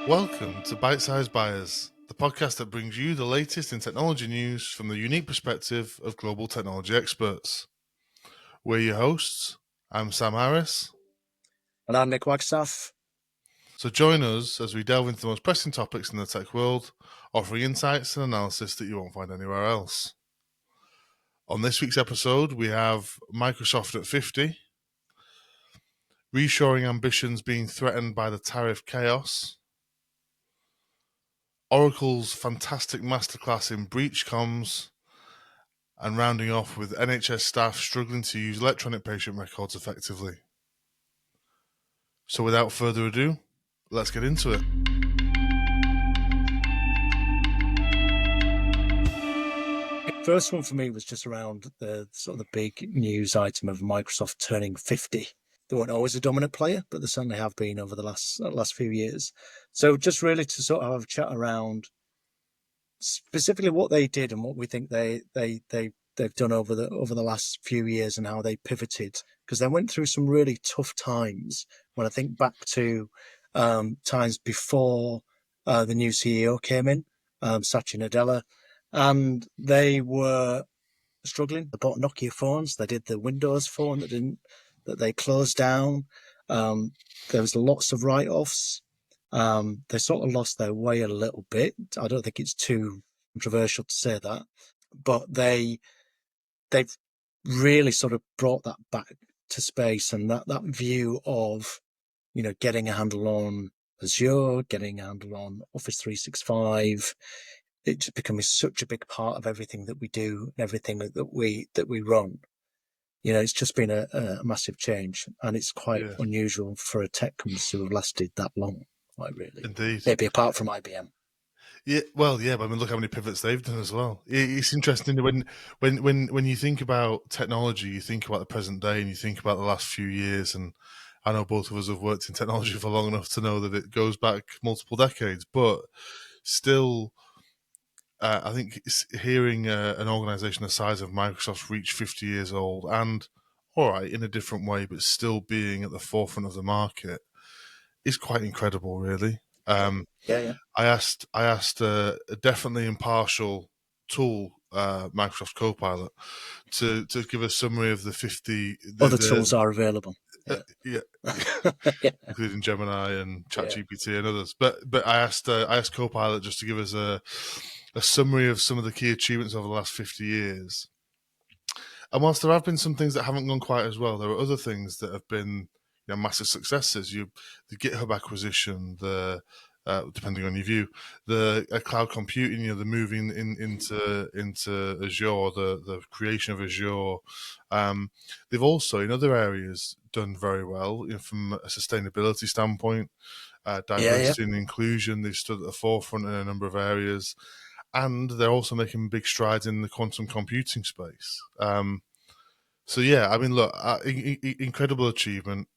Welcome to Bite Size Buyers, the podcast that brings you the latest in technology news from the unique perspective of global technology experts. We're your hosts. I'm Sam Harris. And I'm Nick Wagstaff. So join us as we delve into the most pressing topics in the tech world, offering insights and analysis that you won't find anywhere else. On this week's episode, we have Microsoft at 50, reshoring ambitions being threatened by the tariff chaos, Oracle's fantastic masterclass in breach comms, and rounding off with NHS staff struggling to use electronic patient records effectively. So without further ado, let's get into it. First one for me was just around the sort of the big news item of Microsoft turning 50. They weren't always a dominant player, but they certainly have been over the last few years. So just really to sort of have a chat around specifically what they did and what we think they've done over the last few years and how they pivoted, because they went through some really tough times. When I think back to times before the new CEO came in, Satya Nadella, and they were struggling. They bought Nokia phones. They did the Windows phone that they closed down. There was lots of write-offs. They sort of lost their way a little bit. I don't think it's too controversial to say that, but they've really sort of brought that back to space, and that view of, you know, getting a handle on Azure, getting a handle on Office 365. It's becoming such a big part of everything that we do and everything that we run. You know, it's just been a massive change, and it's quite unusual for a tech company to have lasted that long. Quite really, Indeed. maybe apart from IBM. Yeah, well, yeah, but I mean, look how many pivots they've done as well. It's interesting when you think about technology, you think about the present day, and you think about the last few years. And I know both of us have worked in technology for long enough to know that it goes back multiple decades, but still. I think hearing an organization the size of Microsoft reach 50 years old and, all right, in a different way, but still being at the forefront of the market is quite incredible, really. Yeah. I asked a definitely impartial tool, Microsoft Copilot, to give a summary of the 50. Other tools are available. Yeah. Yeah. Including Gemini and ChatGPT and others. But I asked Copilot just to give us a summary of some of the key achievements over the last 50 years. And whilst there have been some things that haven't gone quite as well, there are other things that have been, you know, massive successes. The GitHub acquisition, the depending on your view, the cloud computing, you know, the moving into Azure, the creation of Azure. They've also, in other areas, done very well, you know, from a sustainability standpoint, diversity and inclusion. They've stood at the forefront in a number of areas. And they're also making big strides in the quantum computing space. So yeah, I mean, look, incredible achievement.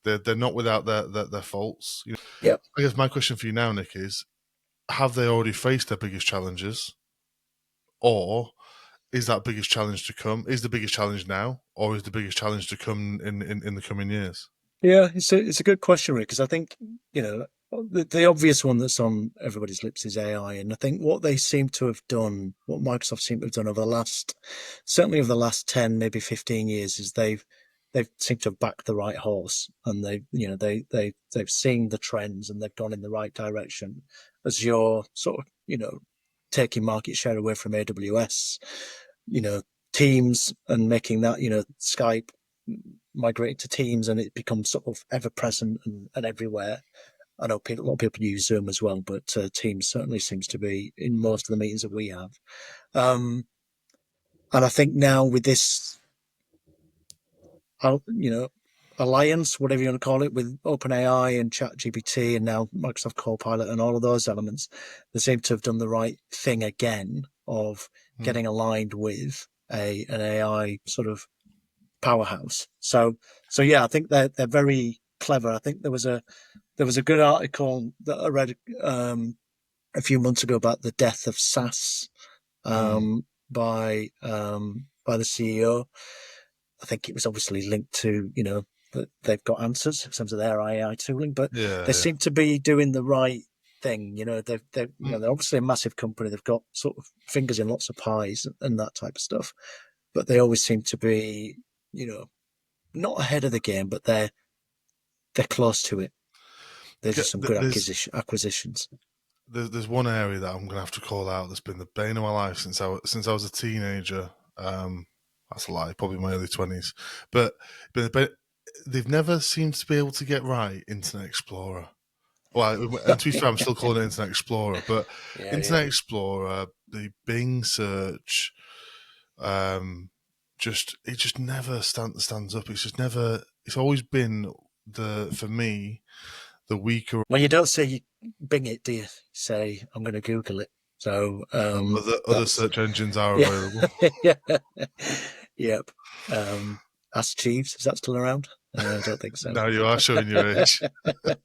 They're not without their faults. You know, Yep. I guess my question for you now, Nick, is: have they already faced their biggest challenges, or is that biggest challenge to come? Is the biggest challenge now, or is the biggest challenge to come in the coming years? Yeah, it's a good question, Rick, because I think, you know, the obvious one that's on everybody's lips is AI. And I think what they seem to have done, what Microsoft seemed to have done over certainly over the last 10, maybe 15 years, is they've seemed to have backed the right horse, and they've seen the trends and they've gone in the right direction. As you're sort of, you know, taking market share away from AWS, you know, Teams, and making that, you know, Skype migrate to Teams, and it becomes sort of ever present and everywhere. I know a lot of people use Zoom as well, but Teams certainly seems to be in most of the meetings that we have. And I think now with this, you know, alliance, whatever you want to call it, with OpenAI and ChatGPT and now Microsoft Copilot and all of those elements, they seem to have done the right thing again of getting aligned with an AI sort of powerhouse. So yeah, I think they're very clever. I think there was a good article that I read a few months ago about the death of SaaS by the CEO. I think it was obviously linked to, you know, that they've got answers in terms of their AI tooling, but they seem to be doing the right thing. They're obviously a massive company. They've got sort of fingers in lots of pies and that type of stuff, but they always seem to be, not ahead of the game, but they're close to it. They're just some good acquisitions. There's one area that I'm going to have to call out that's been the bane of my life since I was a teenager. That's a lie, probably my early 20s. But they've never seemed to be able to get right Internet Explorer. Well, and to be fair, I'm still calling it Internet Explorer, but Internet Explorer, the Bing search, it just never stands up. It's always been for me, the weaker. Well, you don't say you Bing it, do you? Say, I'm going to Google it. So other search engines are available. Yeah. Yep. Ask Jeeves, is that still around? I don't think so. Now you are showing your age. But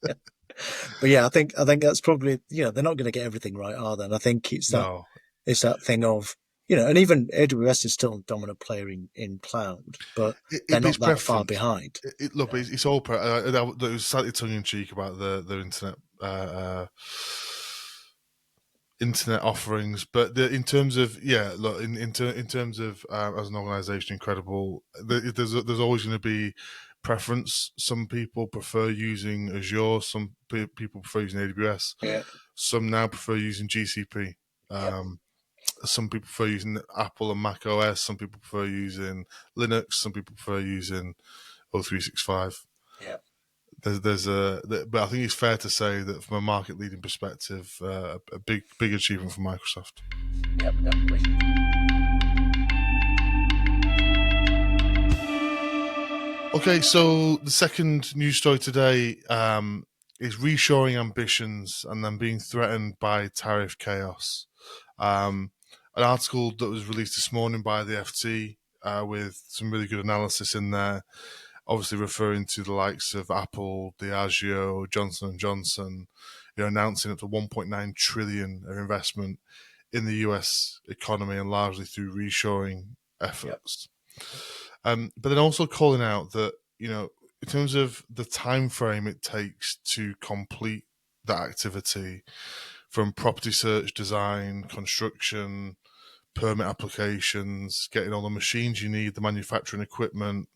yeah, I think that's probably, they're not going to get everything right, are they? And I think it's that thing of, and even AWS is still a dominant player in cloud, but they're not that far behind. It's all. It was slightly tongue in cheek about the internet offerings, but in terms of in terms of as an organisation, incredible. There's always going to be preference. Some people prefer using Azure. Some people prefer using AWS. Yeah. Some now prefer using GCP. Some people prefer using Apple and Mac OS. Some people prefer using Linux. Some people prefer using O365. Yeah. But I think it's fair to say that from a market leading perspective, a big achievement for Microsoft. Yep, definitely. Okay, so the second news story today is reshoring ambitions and then being threatened by tariff chaos. An article that was released this morning by the FT with some really good analysis in there, obviously referring to the likes of Apple, Diageo, Johnson & Johnson, announcing up to 1.9 trillion of investment in the US economy and largely through reshoring efforts. Yep. But then also calling out that, in terms of the time frame it takes to complete that activity, from property search, design, construction, permit applications, getting all the machines you need, the manufacturing equipment,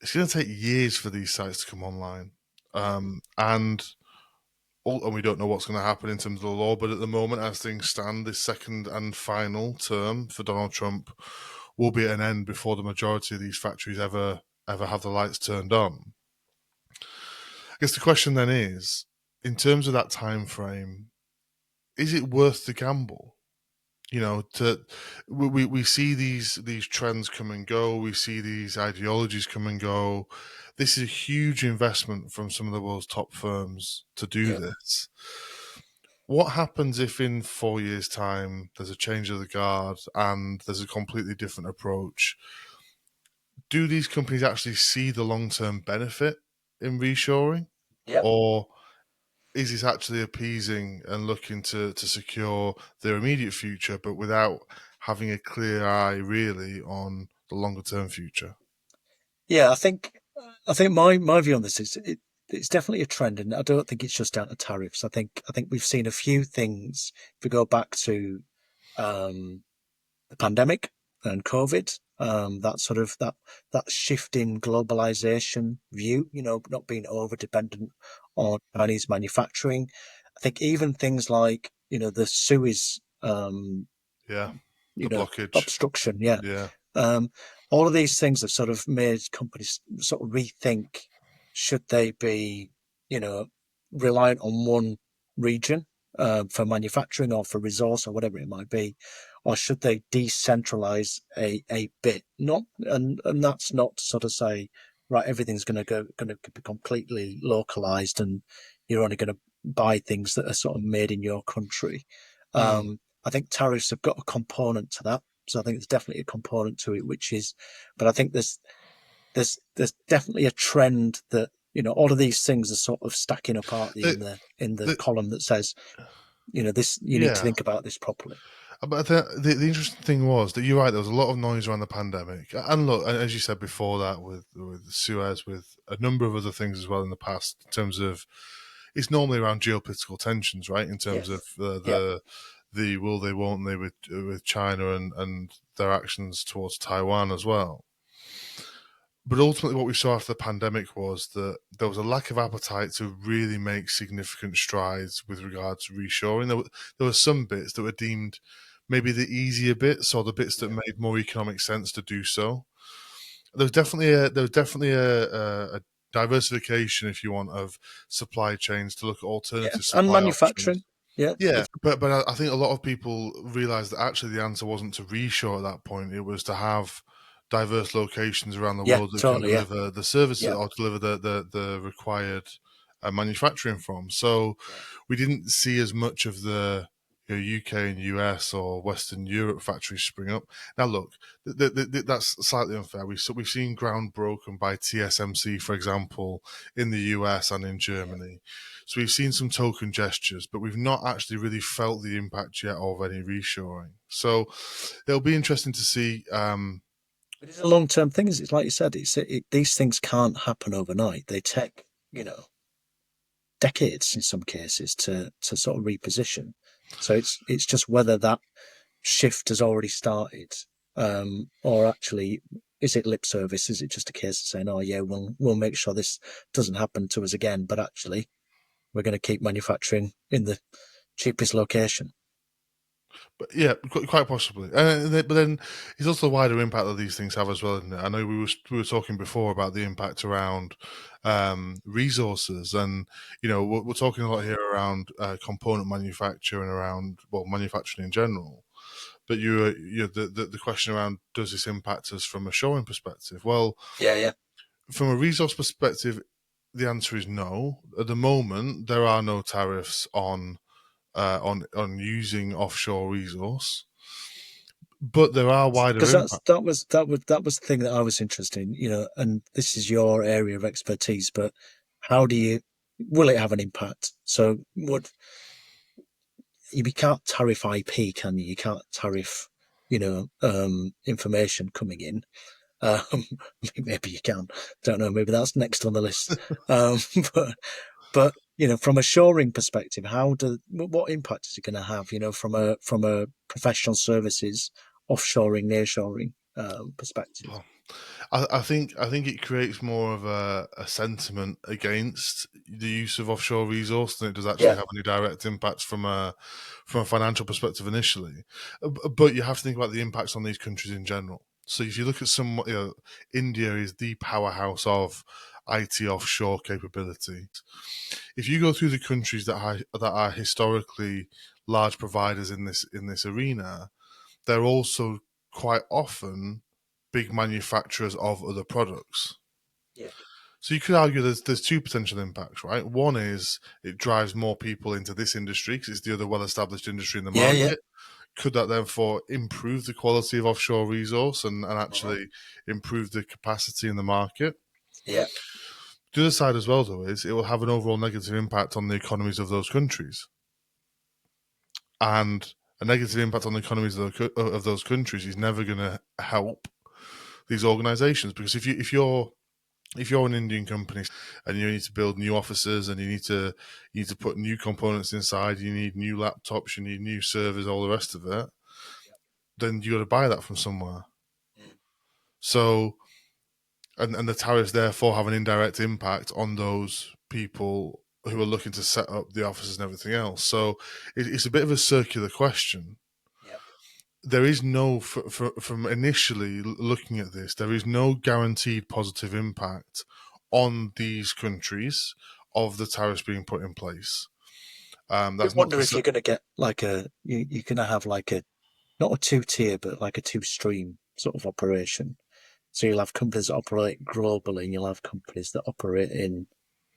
it's going to take years for these sites to come online. And we don't know what's going to happen in terms of the law, but at the moment, as things stand, this second and final term for Donald Trump will be at an end before the majority of these factories ever have the lights turned on. I guess the question then is, in terms of that time frame, is it worth the gamble? We see these trends come and go. We see these ideologies come and go. This is a huge investment from some of the world's top firms to do this. What happens if in 4 years' time there's a change of the guard and there's a completely different approach? Do these companies actually see the long-term benefit in reshoring? Yep. Or is this actually appeasing and looking to secure their immediate future, but without having a clear eye really on the longer term future? Yeah, I think my view on this is it's definitely a trend, and I don't think it's just down to tariffs. I think we've seen a few things. If we go back to the pandemic and COVID, that sort of that shift in globalization view, not being over dependent on Chinese manufacturing. I think even things like the Suez blockage, obstruction, all of these things have sort of made companies sort of rethink, should they be reliant on one region for manufacturing or for resource or whatever it might be, or should they decentralize a bit? And that's not to sort of say, right, everything's going to be completely localized and you're only going to buy things that are sort of made in your country. I think tariffs have got a component to that, so I think there's definitely a component to it, but I think there's definitely a trend that all of these things are sort of stacking up in the column that says this, you need to think about this properly. But the interesting thing was that you're right, there was a lot of noise around the pandemic. And look, as you said before that, with Suez, with a number of other things as well in the past, in terms of it's normally around geopolitical tensions, right? In terms of Yes. Yeah. the will they, won't they with China and their actions towards Taiwan as well. But ultimately, what we saw after the pandemic was that there was a lack of appetite to really make significant strides with regard to reshoring. There were some bits that were deemed maybe the easier bits, or the bits that Yeah. made more economic sense to do so. There was definitely a diversification, if you want, of supply chains to look at Yeah. alternative And supply manufacturing. options. Yeah. Yeah, but I think a lot of people realised that actually the answer wasn't to reshore at that point. It was to have diverse locations around the Yeah. world that can Totally. Yeah. deliver the services Yeah. or deliver the required manufacturing from. So Yeah. we didn't see as much of the UK and US or Western Europe factories spring up. Now, look, that's slightly unfair. We've seen ground broken by TSMC, for example, in the US and in Yeah. Germany. So we've seen some token gestures, but we've not actually really felt the impact yet of any reshoring. So it'll be interesting to see. But it's a long-term thing. It's like you said. These things can't happen overnight. They take, decades in some cases to sort of reposition. So it's just whether that shift has already started, or actually is it lip service? Is it just a case of saying, "Oh yeah, we'll make sure this doesn't happen to us again," but actually we're going to keep manufacturing in the cheapest location? But yeah, quite possibly. But then it's also the wider impact that these things have as well, isn't it? I know we were talking before about the impact around resources, and we're talking a lot here around component manufacture and around manufacturing in general. But the question around, does this impact us from a shoring perspective? Well, Yeah, yeah, from a resource perspective, the answer is no. At the moment, there are no tariffs on using offshore resource, but there are wider because impacts. that was the thing that I was interested in, and this is your area of expertise. But how do you will it have an impact? So what you can't tariff IP, can you? You can't tariff, information coming in. Um, maybe you can. Don't know. Maybe that's next on the list. Um, but from a shoring perspective, what impact is it going to have? From a professional services offshoring, nearshoring perspective. Well, I think it creates more of a sentiment against the use of offshore resource than it does actually Yeah, have any direct impacts from a financial perspective initially. But you have to think about the impacts on these countries in general. So if you look at India is the powerhouse of IT offshore capability. If you go through the countries that are historically large providers in this arena, they're also quite often big manufacturers of other products. yeah, So you could argue there's two potential impacts, right? One is it drives more people into this industry because it's the other well-established industry in the yeah, yeah. market. Could that therefore improve the quality of offshore resource and Uh-huh. actually improve the capacity in the market? Yeah. The other side as well, though, is it will have an overall negative impact on the economies of those countries. And a negative impact on the economies of those countries is never going to help these organizations, because if you're an Indian company and you need to build new offices and you need to put new components inside, you need new laptops, you need new servers, all the rest of it, then you got to buy that from somewhere. So and the tariffs therefore have an indirect impact on those people who are looking to set up the offices and everything else. So it's a bit of a circular question. Yeah. There is no, from initially looking at this, there is no guaranteed positive impact on these countries of the tariffs being put in place. I That's not wonder to if say. you're going to get you're going to have like a not a two-tier, but like a two-stream sort of operation. So you'll have companies that operate globally, and you'll have companies that operate in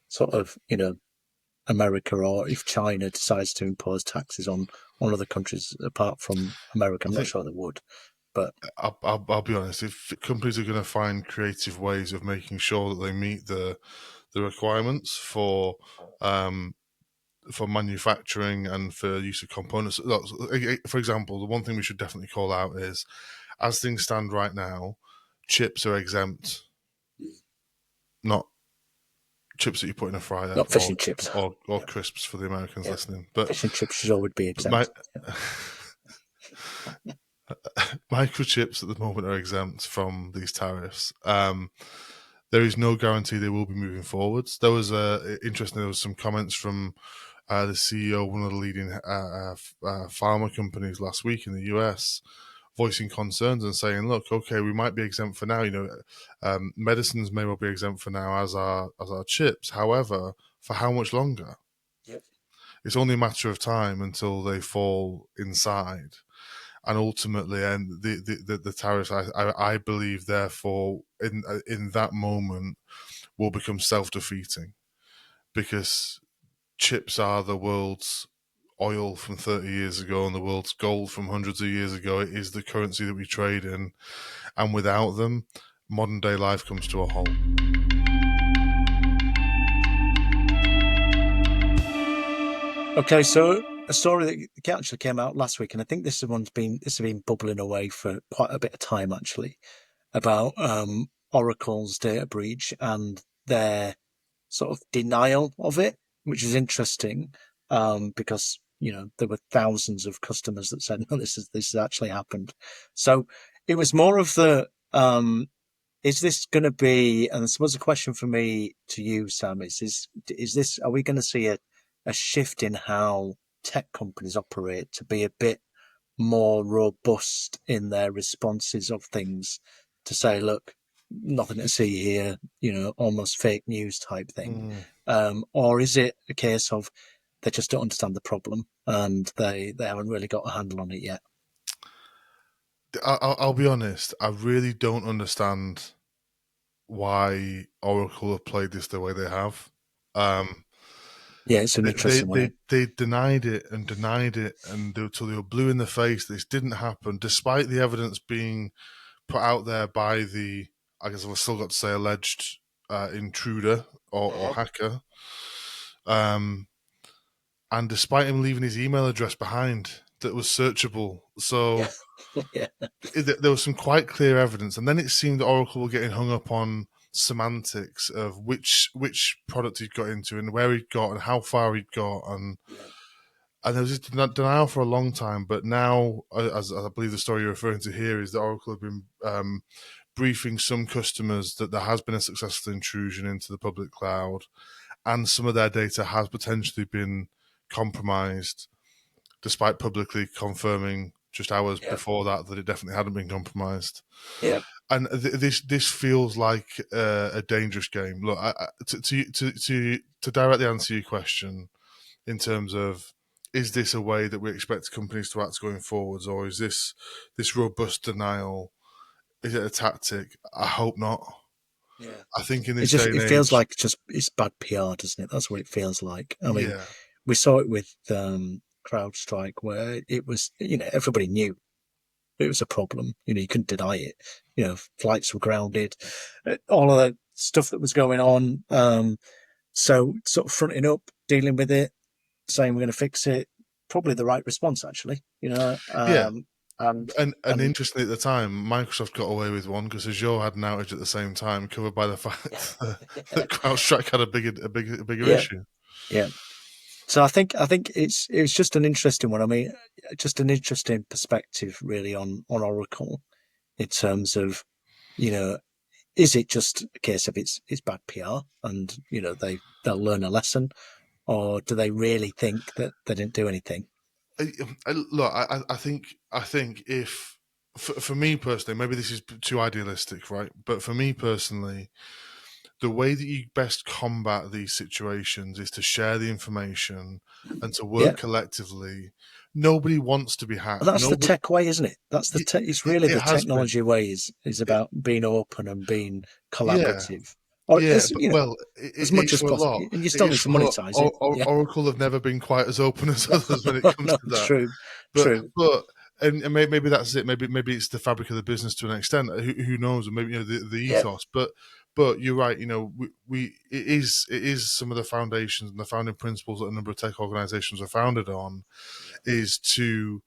sort of, America, or if China decides to impose taxes on other countries apart from America. I I'm not think sure they would, but I'll be honest. If companies are going to find creative ways of making sure that they meet the requirements um, for manufacturing and for use of components. For example, the one thing we should definitely call out is, as things stand right now, chips are exempt, not chips that you put in a fryer, Not fish and chips. or Yeah. crisps for the Americans Yeah. listening. But Fish and chips should always be exempt. microchips at the moment are exempt from these tariffs. There is no guarantee they will be moving forwards. There was interesting. There was some comments from the CEO of one of the leading pharma companies last week in the US, voicing concerns and saying, "Look, okay, we might be exempt for now. Medicines may well be exempt for now, as our chips. However, for how much longer? Yep. It's only a matter of time until they fall inside." And ultimately, and the tariffs, I believe, therefore, in that moment, will become self-defeating, because chips are the world's oil from 30 years ago and the world's gold from hundreds of years ago. It is the currency that we trade in, and without them, modern day life comes to a halt. Okay, so a story that actually came out last week, and I think this has been bubbling away for quite a bit of time actually, about Oracle's data breach and their sort of denial of it, which is interesting, because there were thousands of customers that said, "No, this has actually happened." So it was more of the is this going to be? And I suppose a question for me to you, Sam, is this? Are we going to see a shift in how tech companies operate to be a bit more robust in their responses of things, to say, look, nothing to see here, almost fake news type thing? Or is it a case of they just don't understand the problem and they haven't really got a handle on it yet? I'll be honest, I really don't understand why Oracle have played this the way they have. Yeah, it's an interesting one. They denied it until they were blue in the face. This didn't happen, despite the evidence being put out there by the, I guess I've still got to say, alleged intruder or hacker. And despite him leaving his email address behind that was searchable. So Yeah. there was some quite clear evidence. And then it seemed that Oracle were getting hung up on semantics of which product he'd got into and where he'd got and how far he'd got. And there was just denial for a long time. But now, as I believe the story you're referring to here, is that Oracle have been briefing some customers that there has been a successful intrusion into the public cloud, and some of their data has potentially been compromised, despite publicly confirming just hours before that it definitely hadn't been compromised. Yeah. And this feels like a dangerous game. Look, to directly answer your question in terms of, is this a way that we expect companies to act going forwards, or is this robust denial? Is it a tactic? I hope not. Yeah. I think in this day and It age, feels like it's bad PR, doesn't it? That's what it feels like. I mean, we saw it with CrowdStrike, where it was, everybody knew it was a problem. You couldn't deny it. Flights were grounded, all of the stuff that was going on. So sort of fronting up, dealing with it, saying we're going to fix it, probably the right response, actually. And interestingly, at the time, Microsoft got away with one because Azure had an outage at the same time, covered by the fact that CrowdStrike had a bigger issue. Yeah. So I think it's just an interesting one. I mean, just an interesting perspective, really, on Oracle, in terms of, is it just a case of it's bad PR and they'll learn a lesson, or do they really think that they didn't do anything? Look, I think if for me personally, maybe this is too idealistic, right? But for me personally, the way that you best combat these situations is to share the information and to work collectively. Nobody wants to be hacked. Well, that's the tech way, isn't it? That's the it's really the technology way is about being open and being collaborative. Or as much as possible, and you still need to monetize it. Oracle have never been quite as open as others when it comes to that. True. But and maybe that's it. Maybe it's the fabric of the business to an extent. Who knows? And maybe the ethos. But you're right. It is some of the foundations and the founding principles that a number of tech organizations are founded on, is to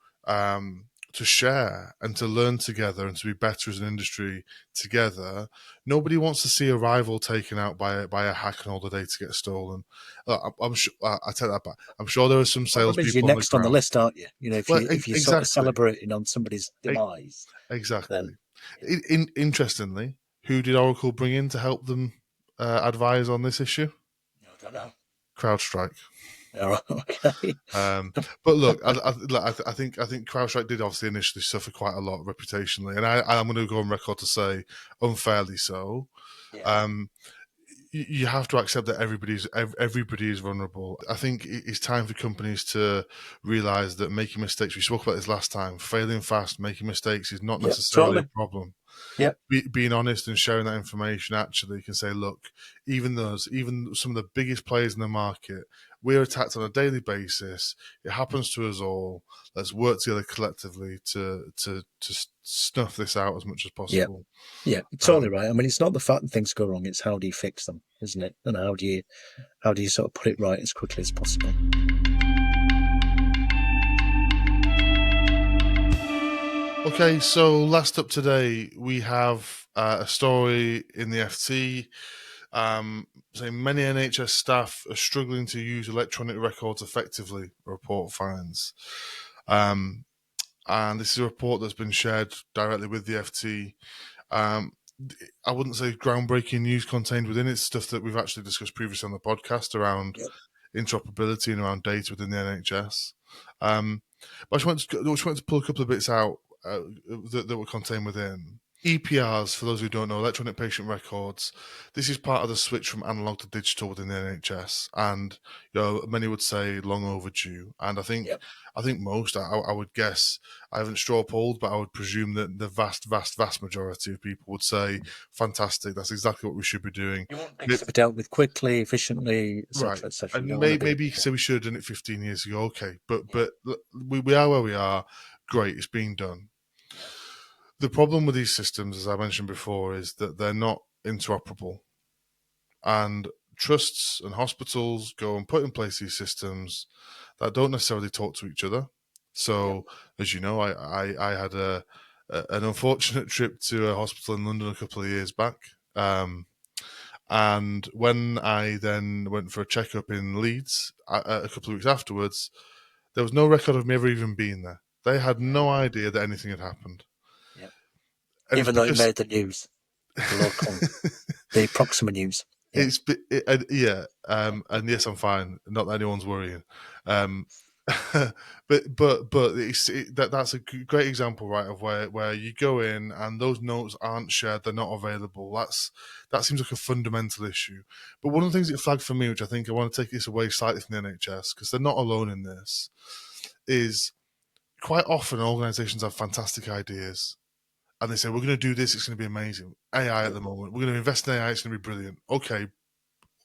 to share and to learn together and to be better as an industry together. Nobody wants to see a rival taken out by a hack and all the data get stolen. I'm sure. I take that back. I'm sure there are some Well, that means you're salespeople on the next on the ground. list, aren't you? Well, If you're sort of exactly, celebrating on somebody's demise, exactly. then Interestingly, who did Oracle bring in to help them advise on this issue? I don't know. CrowdStrike. All right, okay. But look, I think CrowdStrike did obviously initially suffer quite a lot reputationally, and I'm going to go on record to say unfairly so. Yeah. Um, you have to accept that everybody is vulnerable. I think it's time for companies to realize that making mistakes, we spoke about this last time, failing fast, making mistakes is not Yep, necessarily totally. a problem. Yep. Being honest and sharing that information actually can say, look, even some of the biggest players in the market, we're attacked on a daily basis. It happens to us all. Let's work together collectively to snuff this out as much as Yep. possible. Yeah, totally right. I mean, it's not the fact that things go wrong; it's how do you fix them, isn't it? And how do you sort of put it right as quickly as possible? Okay, so last up today, we have a story in the FT saying many NHS staff are struggling to use electronic records effectively, report finds. And this is a report that's been shared directly with the FT. I wouldn't say groundbreaking news contained within it, stuff that we've actually discussed previously on the podcast around interoperability and around data within the NHS. But I just wanted to pull a couple of bits out that were contained within. EPRs, for those who don't know, electronic patient records, this is part of the switch from analog to digital within the NHS, and many would say long overdue. And I think most, I would guess, I haven't straw polled, but I would presume that the vast majority of people would say, fantastic, that's exactly what we should be doing. You want things to be dealt with quickly, efficiently, Right, etc. and maybe you say we should have done it 15 years ago. Okay, but we are where we are. Great, it's being done. Yeah. The problem with these systems, as I mentioned before, is that they're not interoperable, and trusts and hospitals go and put in place these systems that don't necessarily talk to each other. So, as you know, I had an unfortunate trip to a hospital in London a couple of years back. And when I then went for a checkup in Leeds a couple of weeks afterwards, there was no record of me ever even being there. They had no idea that anything had happened. Yeah. And Even though it made the news, the local, the Proxima news. Yeah. And yes, I'm fine. Not that anyone's worrying. But that's a great example, right, of where you go in and those notes aren't shared, they're not available. That seems like a fundamental issue. But one of the things it flagged for me, which I think I want to take this away slightly from the NHS, because they're not alone in this, is quite often organisations have fantastic ideas. And they say, we're going to do this, it's going to be amazing. AI at the moment, we're going to invest in AI, it's going to be brilliant. Okay,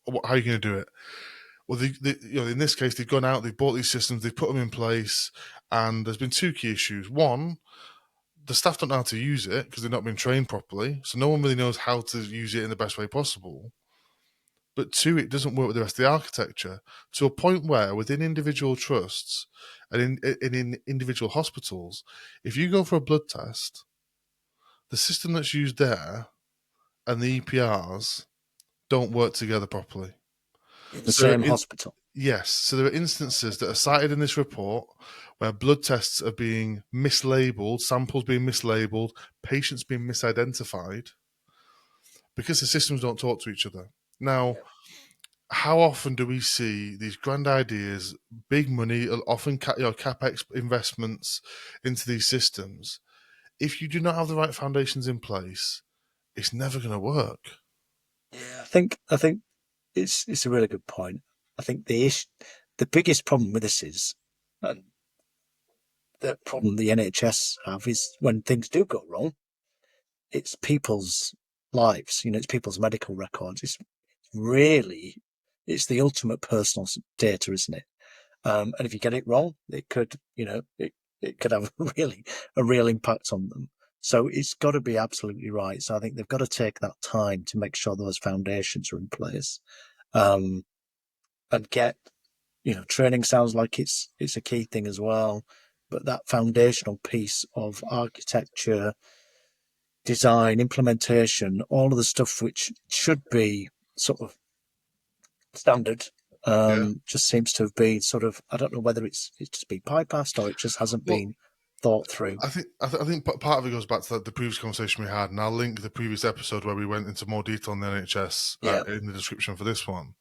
how are you going to do it? Well, in this case, they've gone out, they've bought these systems, they've put them in place, and there's been two key issues. One, the staff don't know how to use it because they've not been trained properly, so no one really knows how to use it in the best way possible. But two, it doesn't work with the rest of the architecture to a point where within individual trusts and in individual hospitals, if you go for a blood test, the system that's used there and the EPRs don't work together properly. In the same hospital. Yes. So there are instances that are cited in this report where blood tests are being mislabeled, samples being mislabeled, patients being misidentified because the systems don't talk to each other. Now, how often do we see these grand ideas, big money, often capex investments into these systems? If you do not have the right foundations in place, it's never going to work. Yeah, I think it's a really good point. I think the biggest problem with this is, and the problem the NHS have is when things do go wrong, it's people's lives. It's people's medical records. It's the ultimate personal data, isn't it? And if you get it wrong, it could have a real impact on them. So it's got to be absolutely right. So I think they've got to take that time to make sure those foundations are in place, and get training. Sounds like it's a key thing as well. but that foundational piece of architecture, design, implementation, all of the stuff which should be sort of standard, Yeah. just seems to have been sort of, I don't know whether it's just been bypassed or it just hasn't Well, been thought through. I think part of it goes back to the previous conversation we had, and I'll link the previous episode where we went into more detail on the NHS in the description for this one.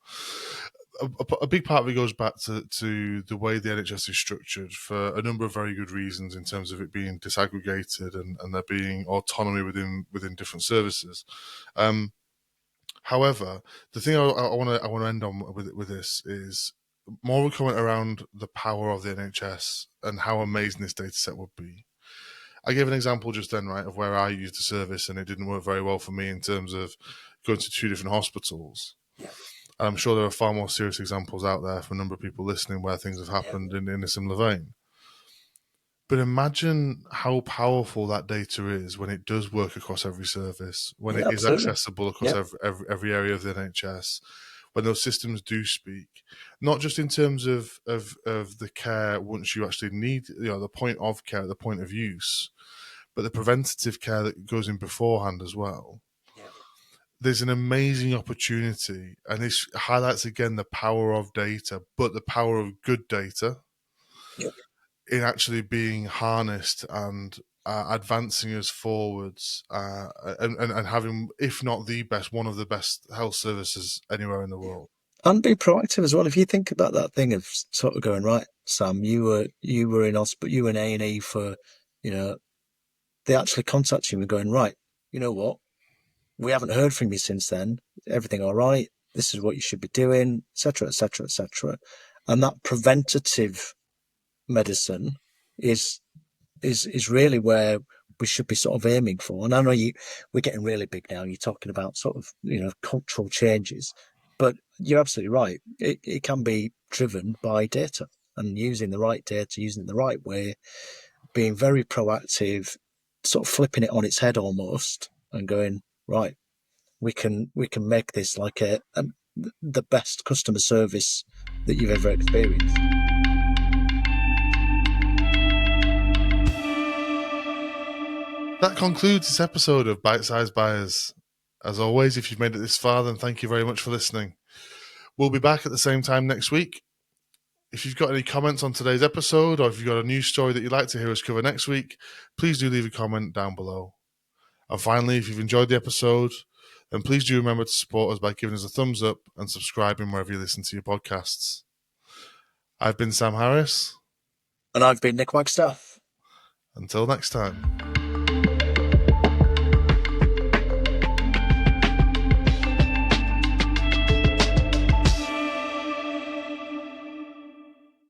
A big part of it goes back to the way the NHS is structured for a number of very good reasons in terms of it being disaggregated and there being autonomy within different services. However, the thing I want to end on with this is more of a comment around the power of the NHS and how amazing this data set would be. I gave an example just then, right, of where I used the service and it didn't work very well for me in terms of going to 2 different hospitals. Yeah. And I'm sure there are far more serious examples out there for a number of people listening where things have happened in a similar vein. But imagine how powerful that data is when it does work across every service, when it is accessible across every area of the NHS, when those systems do speak, not just in terms of the care once you actually need, the point of care, the point of use, but the preventative care that goes in beforehand as well. Yeah. There's an amazing opportunity, and this highlights again the power of data, but the power of good data. Yep. In actually being harnessed and advancing us forwards and having, if not the best, one of the best health services anywhere in the world. And be proactive as well. If you think about that thing of sort of going, right, Sam, you were in hospital, you were in A&E for, they actually contact you and going, right, you know what? We haven't heard from you since then. Everything all right? This is what you should be doing, etc., etc., etc. And that preventative medicine is really where we should be sort of aiming for. And I know we're getting really big now. You're talking about sort of cultural changes, but you're absolutely right. It can be driven by data and using the right data, using it the right way, being very proactive, sort of flipping it on its head almost, and going, right, we can make this like the best customer service that you've ever experienced. That concludes this episode of Bite Size Buyers. As always, if you've made it this far, then thank you very much for listening. We'll be back at the same time next week. If you've got any comments on today's episode, or if you've got a news story that you'd like to hear us cover next week, please do leave a comment down below. And finally, if you've enjoyed the episode, then please do remember to support us by giving us a thumbs up and subscribing wherever you listen to your podcasts. I've been Sam Harris. And I've been Nick Wagstaff. Until next time.